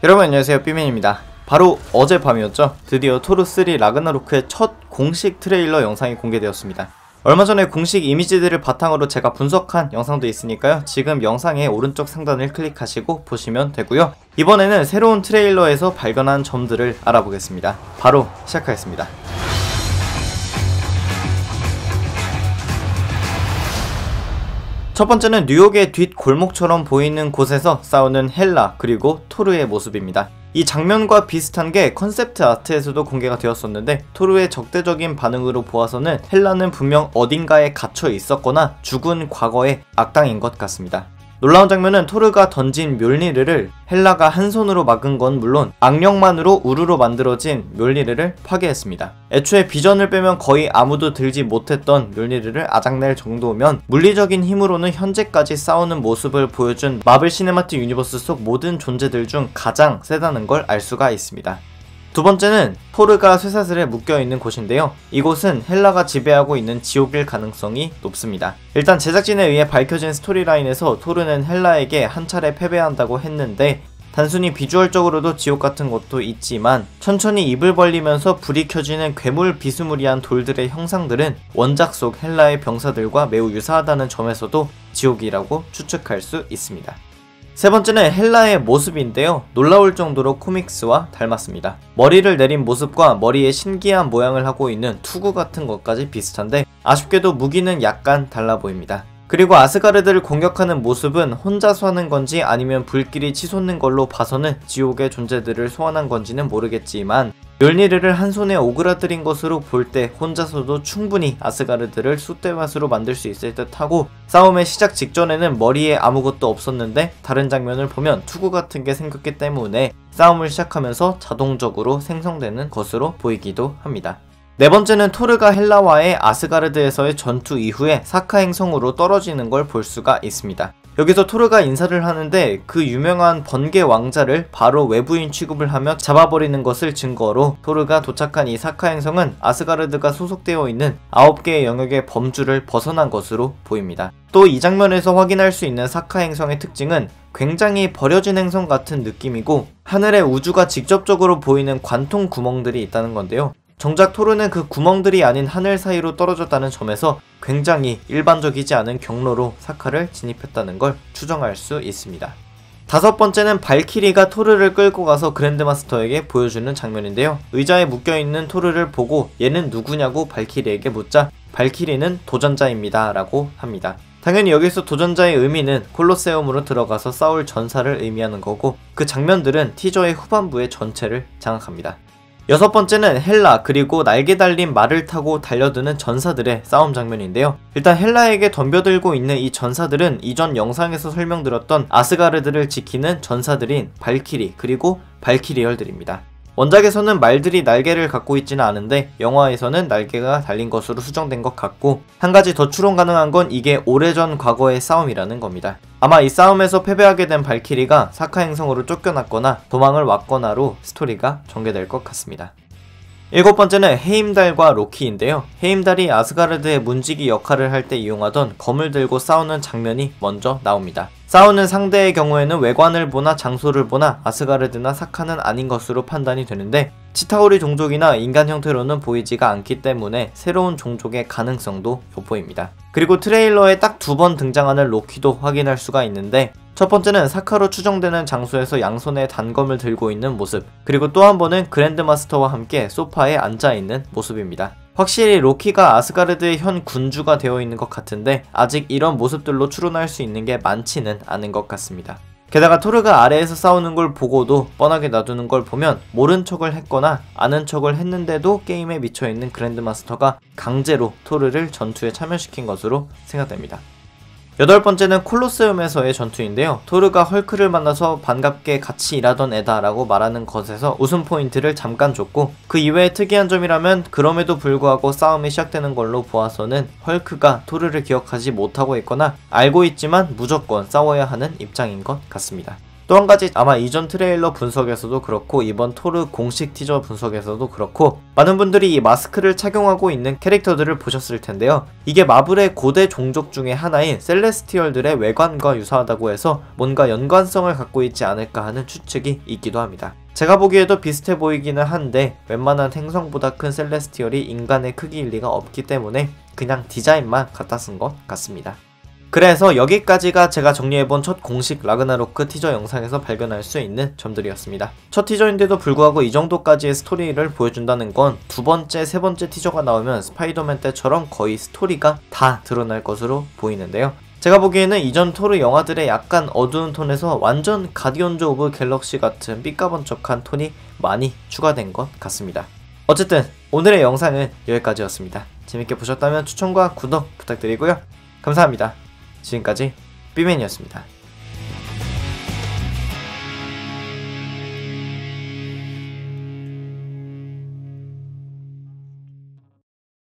여러분 안녕하세요, 삐맨입니다. 바로 어젯밤이었죠. 드디어 토르3 라그나로크의 첫 공식 트레일러 영상이 공개되었습니다. 얼마 전에 공식 이미지들을 바탕으로 제가 분석한 영상도 있으니까요, 지금 영상의 오른쪽 상단을 클릭하시고 보시면 되고요. 이번에는 새로운 트레일러에서 발견한 점들을 알아보겠습니다. 바로 시작하겠습니다. 첫 번째는 뉴욕의 뒷골목처럼 보이는 곳에서 싸우는 헬라 그리고 토르의 모습입니다. 이 장면과 비슷한 게 컨셉트 아트에서도 공개가 되었었는데, 토르의 적대적인 반응으로 보아서는 헬라는 분명 어딘가에 갇혀 있었거나 죽은 과거의 악당인 것 같습니다. 놀라운 장면은 토르가 던진 멸리르를 헬라가 한 손으로 막은 건 물론 악령만으로 우르로 만들어진 멸리르를 파괴했습니다. 애초에 비전을 빼면 거의 아무도 들지 못했던 멸리르를 아작낼 정도면 물리적인 힘으로는 현재까지 싸우는 모습을 보여준 마블 시네마틱 유니버스 속 모든 존재들 중 가장 세다는 걸 알 수가 있습니다. 두 번째는 토르가 쇠사슬에 묶여있는 곳인데요. 이곳은 헬라가 지배하고 있는 지옥일 가능성이 높습니다. 일단 제작진에 의해 밝혀진 스토리라인에서 토르는 헬라에게 한 차례 패배한다고 했는데, 단순히 비주얼적으로도 지옥 같은 것도 있지만 천천히 입을 벌리면서 불이 켜지는 괴물 비스무리한 돌들의 형상들은 원작 속 헬라의 병사들과 매우 유사하다는 점에서도 지옥이라고 추측할 수 있습니다. 세 번째는 헬라의 모습인데요. 놀라울 정도로 코믹스와 닮았습니다. 머리를 내린 모습과 머리에 신기한 모양을 하고 있는 투구 같은 것까지 비슷한데, 아쉽게도 무기는 약간 달라 보입니다. 그리고 아스가르드를 공격하는 모습은 혼자서 하는 건지 아니면 불길이 치솟는 걸로 봐서는 지옥의 존재들을 소환한 건지는 모르겠지만, 멸리르를 한 손에 오그라들인 것으로 볼 때 혼자서도 충분히 아스가르드를 숫대밭으로 만들 수 있을 듯 하고, 싸움의 시작 직전에는 머리에 아무것도 없었는데 다른 장면을 보면 투구 같은 게 생겼기 때문에 싸움을 시작하면서 자동적으로 생성되는 것으로 보이기도 합니다. 네 번째는 토르가 헬라와의 아스가르드에서의 전투 이후에 사카 행성으로 떨어지는 걸 볼 수가 있습니다. 여기서 토르가 인사를 하는데 그 유명한 번개 왕자를 바로 외부인 취급을 하며 잡아버리는 것을 증거로 토르가 도착한 이 사카 행성은 아스가르드가 소속되어 있는 9개의 영역의 범주를 벗어난 것으로 보입니다. 또 이 장면에서 확인할 수 있는 사카 행성의 특징은 굉장히 버려진 행성 같은 느낌이고, 하늘에 우주가 직접적으로 보이는 관통 구멍들이 있다는 건데요. 정작 토르는 그 구멍들이 아닌 하늘 사이로 떨어졌다는 점에서 굉장히 일반적이지 않은 경로로 사카를 진입했다는 걸 추정할 수 있습니다. 다섯 번째는 발키리가 토르를 끌고 가서 그랜드마스터에게 보여주는 장면인데요. 의자에 묶여있는 토르를 보고 얘는 누구냐고 발키리에게 묻자 발키리는 도전자입니다 라고 합니다. 당연히 여기서 도전자의 의미는 콜로세움으로 들어가서 싸울 전사를 의미하는 거고, 그 장면들은 티저의 후반부의 전체를 장악합니다. 여섯 번째는 헬라 그리고 날개 달린 말을 타고 달려드는 전사들의 싸움 장면인데요. 일단 헬라에게 덤벼들고 있는 이 전사들은 이전 영상에서 설명드렸던 아스가르드를 지키는 전사들인 발키리 그리고 발키리얼들입니다. 원작에서는 말들이 날개를 갖고 있지는 않은데 영화에서는 날개가 달린 것으로 수정된 것 같고, 한 가지 더 추론 가능한 건 이게 오래전 과거의 싸움이라는 겁니다. 아마 이 싸움에서 패배하게 된 발키리가 사카 행성으로 쫓겨났거나 도망을 왔거나로 스토리가 전개될 것 같습니다. 일곱 번째는 헤임달과 로키인데요. 헤임달이 아스가르드의 문지기 역할을 할 때 이용하던 검을 들고 싸우는 장면이 먼저 나옵니다. 싸우는 상대의 경우에는 외관을 보나 장소를 보나 아스가르드나 사카는 아닌 것으로 판단이 되는데, 치타우리 종족이나 인간 형태로는 보이지가 않기 때문에 새로운 종족의 가능성도 돋보입니다. 그리고 트레일러에 딱 2번 등장하는 로키도 확인할 수가 있는데, 첫 번째는 사카로 추정되는 장소에서 양손에 단검을 들고 있는 모습, 그리고 또 한 번은 그랜드마스터와 함께 소파에 앉아있는 모습입니다. 확실히 로키가 아스가르드의 현 군주가 되어 있는 것 같은데, 아직 이런 모습들로 추론할 수 있는 게 많지는 않은 것 같습니다. 게다가 토르가 아래에서 싸우는 걸 보고도 뻔하게 놔두는 걸 보면 모른 척을 했거나 아는 척을 했는데도 게임에 미쳐있는 그랜드마스터가 강제로 토르를 전투에 참여시킨 것으로 생각됩니다. 여덟 번째는 콜로세움에서의 전투인데요. 토르가 헐크를 만나서 반갑게 같이 일하던 애다 라고 말하는 것에서 웃음 포인트를 잠깐 줬고, 그 이외에 특이한 점이라면 그럼에도 불구하고 싸움이 시작되는 걸로 보아서는 헐크가 토르를 기억하지 못하고 있거나 알고 있지만 무조건 싸워야 하는 입장인 것 같습니다. 또 한 가지, 아마 이전 트레일러 분석에서도 그렇고 이번 토르 공식 티저 분석에서도 그렇고 많은 분들이 이 마스크를 착용하고 있는 캐릭터들을 보셨을 텐데요. 이게 마블의 고대 종족 중에 하나인 셀레스티얼들의 외관과 유사하다고 해서 뭔가 연관성을 갖고 있지 않을까 하는 추측이 있기도 합니다. 제가 보기에도 비슷해 보이기는 한데 웬만한 행성보다 큰 셀레스티얼이 인간의 크기일 리가 없기 때문에 그냥 디자인만 갖다 쓴 것 같습니다. 그래서 여기까지가 제가 정리해본 첫 공식 라그나로크 티저 영상에서 발견할 수 있는 점들이었습니다. 첫 티저인데도 불구하고 이 정도까지의 스토리를 보여준다는 건 두 번째, 세 번째 티저가 나오면 스파이더맨 때처럼 거의 스토리가 다 드러날 것으로 보이는데요. 제가 보기에는 이전 토르 영화들의 약간 어두운 톤에서 완전 가디언즈 오브 갤럭시 같은 삐까번쩍한 톤이 많이 추가된 것 같습니다. 어쨌든 오늘의 영상은 여기까지였습니다. 재밌게 보셨다면 추천과 구독 부탁드리고요. 감사합니다. 지금까지 삐맨이었습니다.